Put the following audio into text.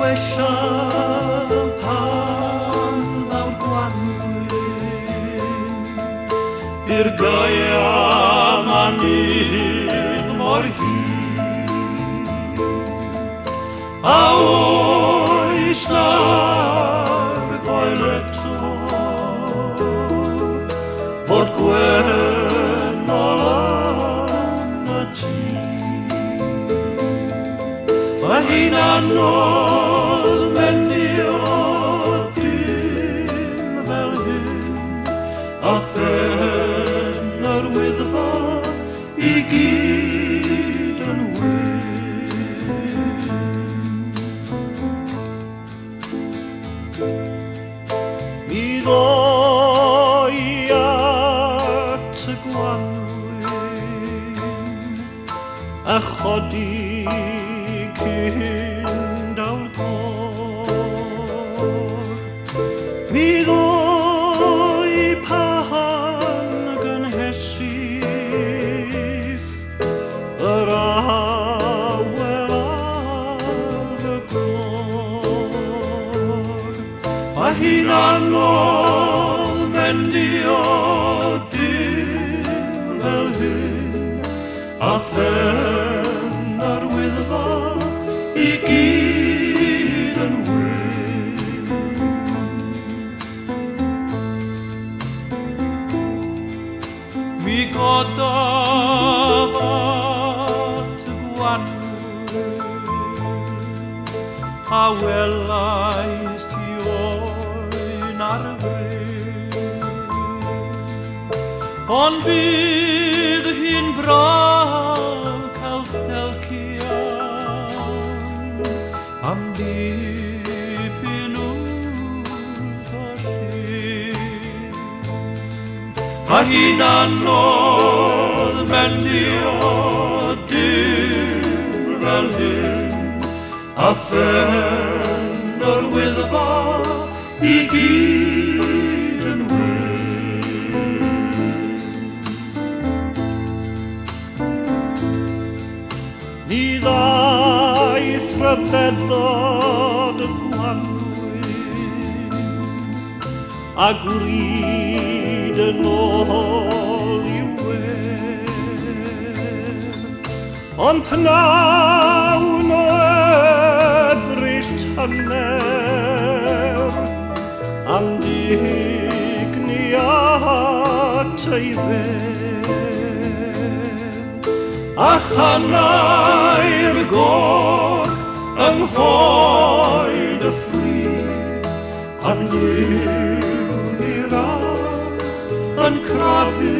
gwella pan lawr Gwanwyn, i'r gaia man un mor hir, a oes na'r goel eto fod gwennol am y tîr. A hi'n anodd mendio dim fel hyn, a phen yr wyddfa i gyd yn wyn. Mi ddoi at y Gwanwyn a chodi cyn dawr gog. Mi ddoi pan gynhesydd yr awel ar y glog. A hi'n anodd mendio dim fel hyn, a phen ar wyddfa i gyd yn wyn. Mi godaf at y Gwanwyn, a welais ti oen ar y bryn, ond bydd hi'n braf cael stelcian am dipyn wrth o llyn. A hi'n anodd mendio dim fel hyn, a phen yr wyddfa i gyd yn wyn. Ni ddaeth rhyfeddod y Gwanwyn a gwryd yn ôl i wedd, ond pnawn o ebryll tyner am digni at ei fedd, a chanau'r gog yng nghoed y ffridd, pan liwn i'r ach yn crafu